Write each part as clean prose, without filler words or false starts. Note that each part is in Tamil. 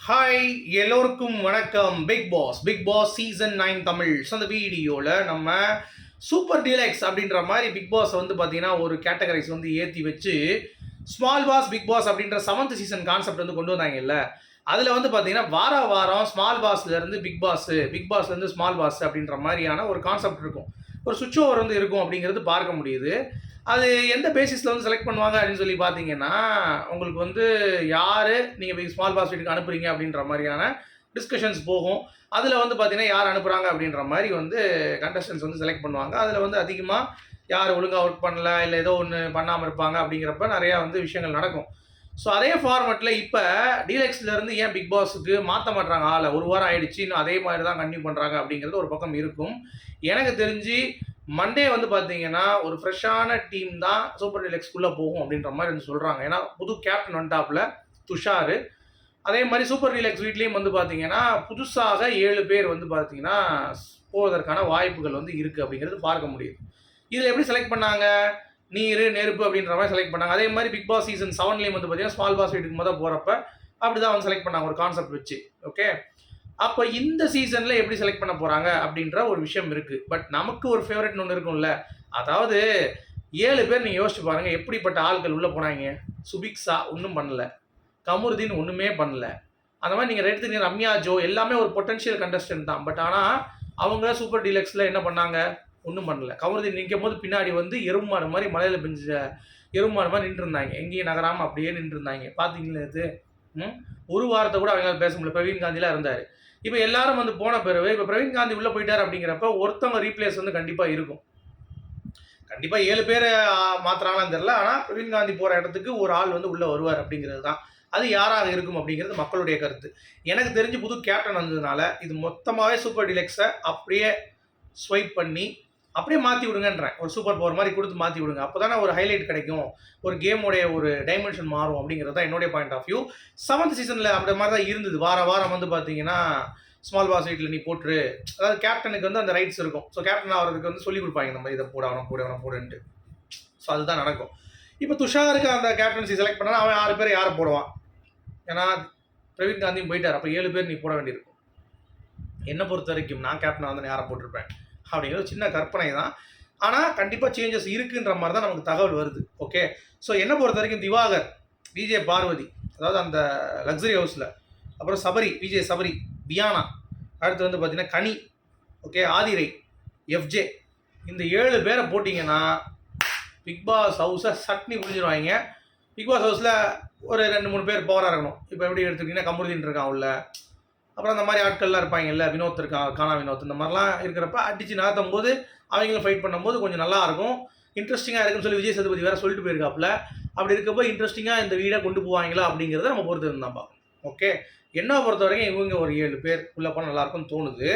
ஹாய் எல்லோருக்கும் வணக்கம். Big Boss season 9 Tamil. So அந்த வீடியோவில் நம்ம சூப்பர் டீலக்ஸ் அப்படின்ற மாதிரி பிக் பாஸ் வந்து பார்த்தீங்கன்னா ஒரு கேட்டகரைஸ் வந்து ஏற்றி வச்சு ஸ்மால் பாஸ் பிக் பாஸ் அப்படின்ற 7th சீசன் கான்செப்ட் வந்து கொண்டு வந்தாங்கல்ல. அதில் வந்து பார்த்தீங்கன்னா வாரம் ஸ்மால் பாஸ்லேருந்து பிக் பாஸ்லேருந்து ஸ்மால் பாஸ் அப்படின்ற மாதிரியான ஒரு கான்செப்ட் இருக்கும். ஒரு சுவிட்ச் ஓவர் வந்து இருக்கும் அப்படிங்கிறது பார்க்க முடியுது. அது எந்த பேசிஸில் வந்து செலக்ட் பண்ணுவாங்க அப்படின்னு சொல்லி பார்த்தீங்கன்னா, உங்களுக்கு வந்து யார் நீங்கள் ஸ்மால் பாஸ் வீட்டுக்கு அனுப்புறீங்க அப்படின்ற மாதிரியான டிஸ்கஷன்ஸ் போகும். அதில் வந்து பார்த்தீங்கன்னா யார் அனுப்புகிறாங்க அப்படின்ற மாதிரி வந்து கண்டஸ்டன்ஸ் வந்து செலக்ட் பண்ணுவாங்க. அதில் வந்து அதிகமாக யார் ஒழுங்காக ஒர்க் பண்ணல, இல்லை ஏதோ ஒன்று பண்ணாமல் இருப்பாங்க அப்படிங்கிறப்ப நிறையா வந்து விஷயங்கள் நடக்கும். ஸோ அதே ஃபார்மெட்டில் இப்போ டீலக்ஸ்லேருந்து ஏன் பிக் பாஸுக்கு மாற்ற மாட்டுறாங்க ஆளை? ஒரு வாரம் ஆயிடுச்சு, இன்னும் அதே மாதிரி தான் கன்டினியூ பண்ணுறாங்க அப்படிங்கிறது ஒரு பக்கம் இருக்கும். எனக்கு தெரிஞ்சு மண்டே வந்து பார்த்தீங்கன்னா ஒரு ஃப்ரெஷ்ஷான டீம் தான் சூப்பர் டீலக்ஸ்குள்ளே போகும் அப்படின்ற மாதிரி வந்து சொல்கிறாங்க. ஏன்னா புது கேப்டன் வந்துட்டாப்புல துஷார். அதே மாதிரி சூப்பர் டீலக்ஸ் வீட்லேயும் வந்து பார்த்தீங்கன்னா புதுசாக 7 பேர் வந்து பார்த்தீங்கன்னா போவதற்கான வாய்ப்புகள் வந்து இருக்குது அப்படிங்கிறது பார்க்க முடியுது. இதில் எப்படி செலக்ட் பண்ணாங்க? நீர் நெருப்பு அப்படின்ற மாதிரி செலக்ட் பண்ணாங்க. அதே மாதிரி பிக் பாஸ் சீசன் 7லேயும் வந்து பார்த்தீங்கன்னா ஸ்மால் பாஸ் வீட்டுக்கு முதல் போகிறப்ப அப்படி தான் வந்து செலக்ட் பண்ணாங்க ஒரு கான்செப்ட் வச்சு. ஓகே, அப்போ இந்த சீசனில் எப்படி செலக்ட் பண்ண போகிறாங்க அப்படின்ற ஒரு விஷயம் இருக்குது. பட் நமக்கு ஒரு ஃபேவரட்னு ஒன்று இருக்கும்ல. அதாவது 7 பேர் நீங்கள் யோசிச்சு பாருங்கள் எப்படிப்பட்ட ஆட்கள் உள்ளே போனாங்க. சுபிக்ஸா ஒன்றும் பண்ணல, கமருதீன் ஒன்றுமே பண்ணல. அந்த மாதிரி நீங்கள் எடுத்துக்கிங்க ரம்யா ஜோ எல்லாமே ஒரு பொட்டன்ஷியல் கண்டஸ்டன்ட் தான். பட் ஆனால் அவங்க சூப்பர் டீலக்ஸில் என்ன பண்ணாங்க? ஒன்றும் பண்ணல. கமருதீன் நிற்கும் போது பின்னாடி வந்து எருமாடு மாதிரி மலையில் பெஞ்ச எருமாடு மாதிரி நின்றுருந்தாங்க. எங்கேயும் நகராமல் அப்படியே நின்றுருந்தாங்க. பார்த்தீங்களா? இது ஒரு வாரத்தை கூட அவங்களால பேச முடியல. பிரவீன் காந்திலாம் இருந்தார். இப்போ எல்லாரும் வந்து போன பிறகு இப்போ பிரவீன் காந்தி உள்ளே போயிட்டார் அப்படிங்கிறப்ப ஒருத்தவங்க ரீப்ளேஸ் வந்து கண்டிப்பாக இருக்கும். கண்டிப்பாக 7 பேர் மாத்திராங்களான்னு தெரியல. ஆனால் பிரவீன் காந்தி போகிற இடத்துக்கு ஒரு ஆள் வந்து உள்ளே வருவார் அப்படிங்கிறது தான். அது யாராக இருக்கும் அப்படிங்கிறது மக்களுடைய கருத்து. எனக்கு தெரிஞ்சு புது கேப்டன் வந்ததுனால இது மொத்தமாகவே சூப்பர் டீலக்ஸை அப்படியே ஸ்வைப் பண்ணி அப்படியே மாற்றி விடுங்கன்றேன். ஒரு சூப்பர் பவர் மாதிரி கொடுத்து மாற்றி விடுங்க. அப்போ தானே ஒரு ஹைலைட் கிடைக்கும், ஒரு கேமோடைய ஒரு டைமென்ஷன் மாறும் அப்படிங்கிறது தான் என்னுடைய பாயிண்ட் ஆஃப் வியூ. 7th சீசனில் அப்படி மாதிரி தான் இருந்தது. வாரம் வந்து பார்த்தீங்கன்னா ஸ்மால் பாஸ் வீட்டில் நீ போட்டுரு, அதாவது கேப்டனுக்கு வந்து அந்த ரைட்ஸ் இருக்கும். ஸோ கேப்டன் ஆகிறதுக்கு வந்து சொல்லிக் கொடுப்பாங்க நம்ம இதை போடுன்ட்டு. ஸோ அதுதான் நடக்கும். இப்போ துஷாருக்கு அந்த கேப்டன்சி செலக்ட் பண்ணால் அவன் 6 பேர் யாரை போடுவான்? ஏன்னா பிரவீன் காந்தியும் போயிட்டார். அப்போ 7 பேர் நீ போட வேண்டியிருக்கும். என்னை பொறுத்த வரைக்கும் நான் கேப்டனாக வந்து யாரை போட்டிருப்பேன் அப்படிங்கிறது சின்ன கற்பனை தான். ஆனால் கண்டிப்பாக சேஞ்சஸ் இருக்குன்ற மாதிரி தான் நமக்கு தகவல் வருது. ஓகே, ஸோ என்னை பொறுத்த வரைக்கும் திவாகர், விஜே பார்வதி, அதாவது அந்த லக்ஸரி ஹவுஸில், அப்புறம் சபரி, பியானா, அடுத்து வந்து பார்த்தீங்கன்னா கனி, ஓகே, ஆதிரை, எஃப்ஜே, இந்த 7 பேரை போட்டிங்கன்னா பிக் பாஸ் ஹவுஸை சட்னி புரிஞ்சிருவாங்க. பிக் பாஸ் ஹவுஸில் ஒரு 2-3 பேர் பவராக இருக்கணும். இப்போ எப்படி எடுத்துக்கிட்டிங்கன்னா கமருதீன் இருக்கான் உள்ள, அப்புறம் அந்த மாதிரி ஆட்கள்லாம் இருப்பாங்கல்ல, வினோத் இருக்கான், கானா வினோத், இந்த மாதிரிலாம் இருக்கிறப்ப அடித்து நகர்த்தும் போது அவங்களும் ஃபைட் பண்ணும்போது கொஞ்சம் நல்லாயிருக்கும், இன்ட்ரெஸ்டிங்காக இருக்குன்னு சொல்லி விஜய் சேதுபதி வேறு சொல்லிட்டு போயிருக்காப்புல. அப்படி இருக்கப்போ இன்ட்ரெஸ்டிங்காக இந்த வீடை கொண்டு போவாங்களா அப்படிங்கிறத நம்ம பொறுத்து இருந்தால் பார்க்கணும். ஓகே, என்ன பொறுத்த வரைக்கும் இவங்க ஒரு 7 பேர் உள்ளே போனால் நல்லாயிருக்கும்னு தோணுது.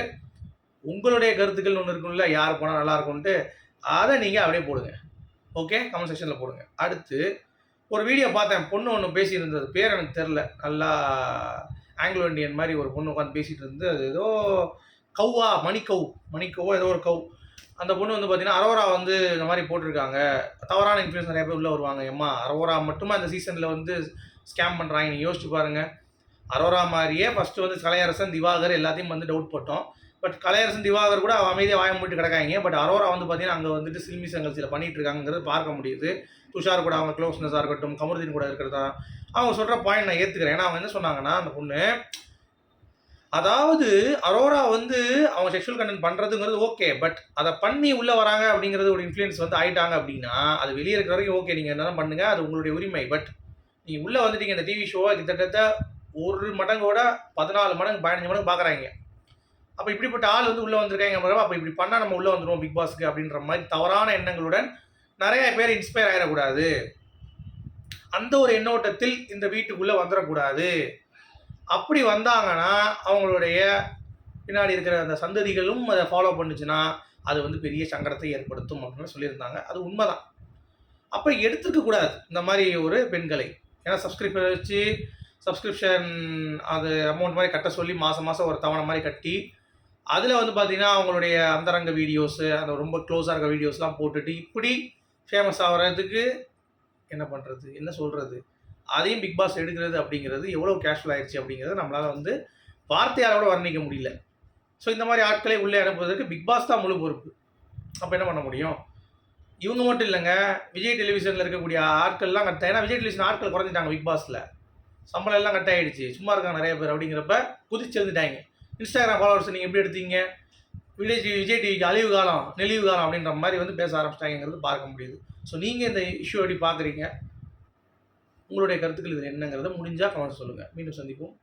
உங்களுடைய கருத்துக்கள் ஒன்று இருக்கும்ல, யார் போனால் நல்லாயிருக்கும்ன்ட்டு, அதை நீங்கள் அப்படியே போடுங்க. ஓகே, கமெண்ட் செக்ஷனில் போடுங்க. அடுத்து ஒரு வீடியோ பார்த்தேன், பொண்ணு ஒன்று பேசியிருந்தது, பேர் எனக்கு தெரில, நல்லா ஆங்கிலோ இண்டியன் மாதிரி ஒரு பொண்ணு உட்காந்து பேசிகிட்டு இருந்து, அது ஏதோ கவ்வா மணிக்கவோ ஏதோ ஒரு கவ். அந்த பொண்ணு வந்து பார்த்தீங்கன்னா அரோரா வந்து இந்த மாதிரி போட்டிருக்காங்க, தவறான இன்ஃப்ளூயன்ஸ் நிறைய பேர் உள்ளே வருவாங்க. ஏம்மா அரோரா மட்டுமா இந்த சீசனில் வந்து ஸ்கேம் பண்ணுறாங்க? நீங்கள் யோசிச்சு பாருங்கள். அரோரா மாதிரியே ஃபஸ்ட்டு வந்து கலையரசன், திவாகர் எல்லாத்தையும் வந்து டவுட் போட்டோம். பட் கலையரசன், திவாகர் கூட அமைதியாக வாய மூட்டு கிடக்காங்க. பட் அரோரா வந்து பார்த்தீங்கன்னா அங்கே வந்துட்டு சில்மி சங்கல்சியில் பண்ணிகிட்டு இருக்காங்கிறது பார்க்க முடியுது. துஷார் கூட அவங்க க்ளோஸ்னஸாக இருக்கட்டும், கமருதீன் கூட இருக்கிறதா அவங்க சொல்கிற பாயிண்ட் நான் ஏற்றுக்கிறேன். ஏன்னா அவங்க என்ன சொன்னாங்கன்னா, அந்த பொண்ணு அதாவது அரோரா வந்து அவங்க செக்ஷுவல் கண்டென்ட் பண்ணுறதுங்கிறது ஓகே, பட் அதை பண்ணி உள்ளே வராங்க அப்படிங்கிறது ஒரு இன்ஃப்ளூயன்ஸ் வந்து ஆகிட்டாங்க அப்படின்னா அது வெளியே இருக்கிற வரைக்கும் ஓகே, நீங்கள் என்ன பண்ணுங்கள், அது உங்களுடைய உரிமை. பட் நீங்கள் உள்ளே வந்துட்டீங்க, இந்த டிவி ஷோவை கிட்டத்தட்ட 1 மடங்கோட 14 மடங்கு 15 மடங்கு பார்க்குறாங்க. அப்போ இப்படிப்பட்ட ஆள் வந்து உள்ளே வந்திருக்காங்க, அப்போ இப்படி பண்ணால் நம்ம உள்ளே வந்துடுவோம் பிக் பாஸ்க்கு அப்படின்ற மாதிரி தவறான எண்ணங்களுடன் நிறைய பேர் இன்ஸ்பயர் ஆகிடக்கூடாது. அந்த ஒரு எண்ணோட்டத்தில் இந்த வீட்டுக்குள்ளே வந்துடக்கூடாது. அப்படி வந்தாங்கன்னா அவங்களுடைய பின்னாடி இருக்கிற அந்த சந்ததிகளும் அதை ஃபாலோ பண்ணுச்சுன்னா அது வந்து பெரிய சங்கடத்தை ஏற்படுத்தும் அப்படின்னு சொல்லியிருந்தாங்க. அது உண்மைதான். அப்போ எடுத்துக்கக்கூடாது இந்த மாதிரி ஒரு பெண்களை. ஏன்னா சப்ஸ்கிரிப்ஷன் அது அமௌண்ட் மாதிரி கட்ட சொல்லி மாதம் ஒரு தவணை மாதிரி கட்டி அதில் வந்து பார்த்திங்கன்னா அவங்களுடைய அந்தரங்க வீடியோஸு, அந்த ரொம்ப க்ளோஸாக இருக்க வீடியோஸ்லாம் போட்டுட்டு இப்படி ஃபேமஸ் ஆகிறதுக்கு என்ன பண்ணுறது, என்ன சொல்கிறது, அதையும் பிக் பாஸ் எடுக்கிறது அப்படிங்கிறது எவ்வளோ கேஷுவல் ஆயிடுச்சு அப்படிங்கிறத நம்மளால் வந்து வார்த்தையால் கூட வர்ணிக்க முடியல. ஸோ இந்த மாதிரி ஆட்களை உள்ளே அனுப்புவதற்கு பிக் பாஸ் தான் முழு பொறுப்பு. அப்போ என்ன பண்ண முடியும்? இவங்க மட்டும் இல்லைங்க, விஜய் டெலிவிஷனில் இருக்கக்கூடிய ஆட்கள்லாம் கட்ட, ஏன்னா விஜய் டெலிவிஷன் ஆட்கள் குறைஞ்சிட்டாங்க பிக் பாஸில், சம்பளம் எல்லாம் கட் ஆகிடுச்சு, சும்மா இருக்காங்க நிறைய பேர் அப்படிங்கிறப்ப குதிச்செழுந்துட்டாங்க. இன்ஸ்டாகிராம் ஃபாலோவர்ஸ் நீங்கள் எப்படி எடுத்தீங்க? விஜய் டிவிக்கு அழிவு காலம், நெளிவு காலம் அப்படின்ற மாதிரி வந்து பேச ஆரம்பிச்சிட்டாங்கிறது பார்க்க முடியுது. ஸோ நீங்கள் இந்த இஷ்யூ எப்படி பார்க்குறீங்க? உங்களுடைய கருத்துக்கள் இது என்னங்கிறத முடிஞ்சால் கமெண்ட் சொல்லுங்கள். மீண்டும் சந்திப்போம்.